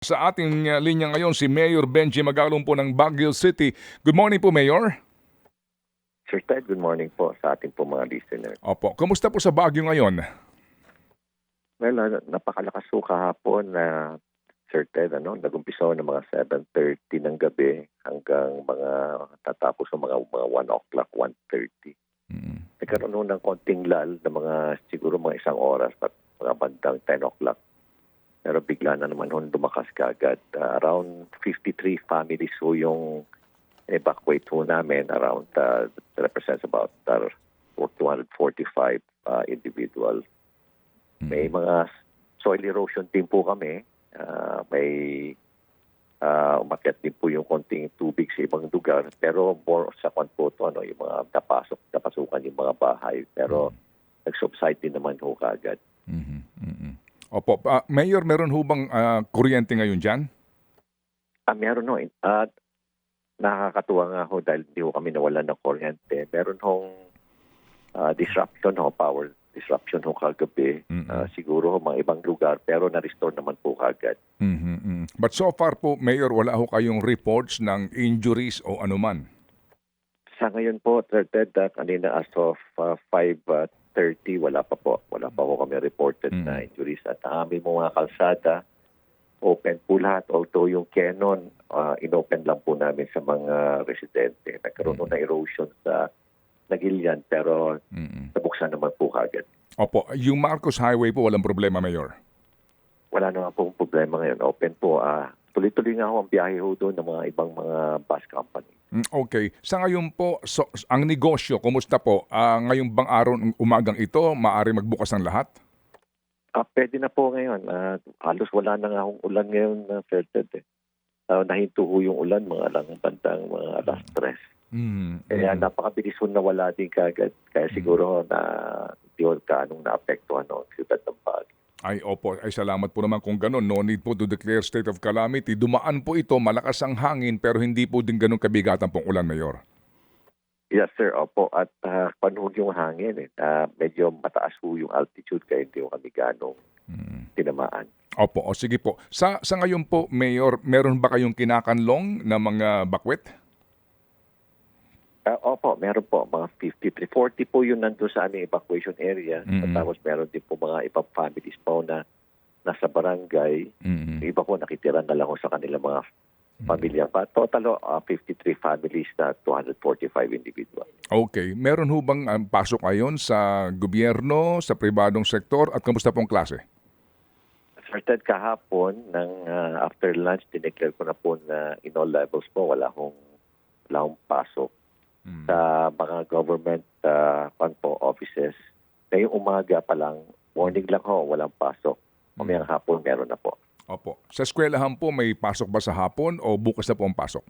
Sa ating linya ngayon si Mayor Benji Magalong po ng Baguio City. Good morning po, Mayor. Sir Ted, good morning po sa ating po mga listeners. Opo. Kumusta po sa Baguio ngayon? Well, napakalakas po kahapon na Sir Ted, nag-umpisa ng mga 7:30 ng gabi hanggang mga tatapos ng mga 1 o'clock, 1:30. Nagkaroon ho ng konting lal na siguro mga isang oras at mga bandang 10 o'clock. Pero bigla na naman ho lumakas kaagad. Around 53 families ho yung evacuate ho namin. Around, represents about 245 individuals. May mga soil erosion din po kami. May umakyat din po yung konting tubig sa ibang lugar. Pero more sa po ito, yung mga napasukan yung mga bahay. Pero nag-subside din naman ho kaagad. Opo. Mayor, meron ho bang kuryente ngayon dyan? Meron ho. Nakakatuwa nga ho dahil hindi ho kami nawalan ng kuryente. Meron hong disruption ho, power disruption ho kagabi. Siguro ho mga ibang lugar pero na-restore naman po kagad. But so far po, Mayor, wala ho kayong reports ng injuries o anuman? Sa ngayon po, Ted, kanina as of 5:30, wala pa po. Wala pa po kami reported na injuries. At ang aming mga kalsada, open po lahat. Although yung Canon, inopen lang po namin sa mga residente. Nagkaroon ng erosion sa Nagilian pero nabuksan naman po kagad. Opo. Yung Marcos Highway po, walang problema, Mayor? Wala naman po problema ngayon. Open po. Tuloy-tuloy nga ho ang biyahe ho doon ng mga ibang mga bus company. Okay. Sa ngayon po, ang negosyo, kumusta po? Ngayong bang araw, umagang ito, maaari magbukas ng lahat? Pwede na po ngayon. Halos wala na nga hong ulan ngayon na Ted. Nahinto ho yung ulan mga lang bandang mga alas 3. Kaya napakabilis ho na wala din kagad. Kaya siguro na hindi ho kaanong naapektuhan ang siyudad ng Baguio. Ay, opo. Ay, salamat po naman kung gano'n. No need po to declare state of calamity. Dumaan po ito, malakas ang hangin, pero hindi po din ganun kabigatan pong ulan, Mayor. Yes, sir. Opo. At panuhog yung hangin. Medyo mataas ho yung altitude kaya hindi ho kami ganong tinamaan. Opo. O sige po. Sa ngayon po, Mayor, meron ba kayong kinakanlong na mga bakwet? Opo, meron po mga 53. 40 po yung nandun sa aming evacuation area. Tapos meron din po mga ibang families po na nasa barangay. Yung iba po nakitira na lang ho sa kanilang mga pamilya. Total 53 families na 245 individuals. Okay. Meron ho bang pasok ayon sa gobyerno, sa pribadong sektor at kamusta pong klase? Started kahapon after lunch, dineclare ko na po na in all levels po wala hong pasok. Sa mga government offices. Ngayong umaga pa lang, morning lang ho, walang pasok. Mamayang hapon, meron na po. Opo. Sa eskwelahan po, may pasok ba sa hapon o bukas na po ang pasok?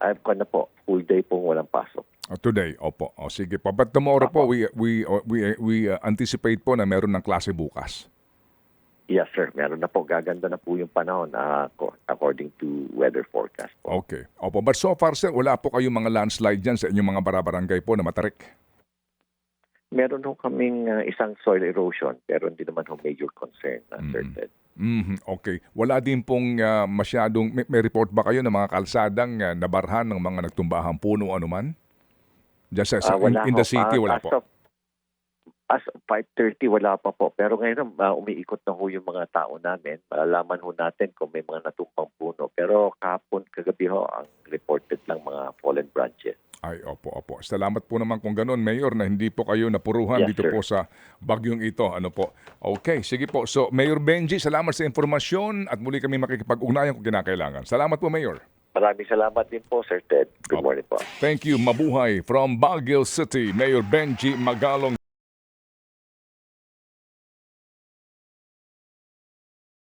Ay, na po, full day pong walang pasok. Today, opo. O sige po. But tomorrow po, we anticipate po na meron ng klase bukas. Yes, sir. Meron na po. Gaganda na po yung panahon according to weather forecast po. Okay. Opo. But so far, sir, wala po kayong mga landslide dyan sa inyong mga barabarangay po na matarik? Meron ho kaming isang soil erosion pero hindi naman ho major concern, Sir Ted. Okay. Wala din pong masyadong, may report ba kayo ng mga kalsadang nabarhan ng mga nagtumbahang puno o anuman? Diyan in the city, wala po. As 5:30, wala pa po. Pero ngayon, umiikot na ho yung mga tao namin. Malalaman ho natin kung may mga natumpang puno. Pero kahapon, kagabi ho, ang reported lang mga fallen branches. Ay, opo. Salamat po naman kung ganun, Mayor, na hindi po kayo napuruhan dito Yes, sir. po sa bagyong ito. Ano po? Okay, sige po. So, Mayor Benji, salamat sa informasyon at muli kami makikipag-ugnayan kung kinakailangan. Salamat po, Mayor. Maraming salamat din po, Sir Ted. Good morning po. Thank you. Mabuhay from Baguio City, Mayor Benji Magalong.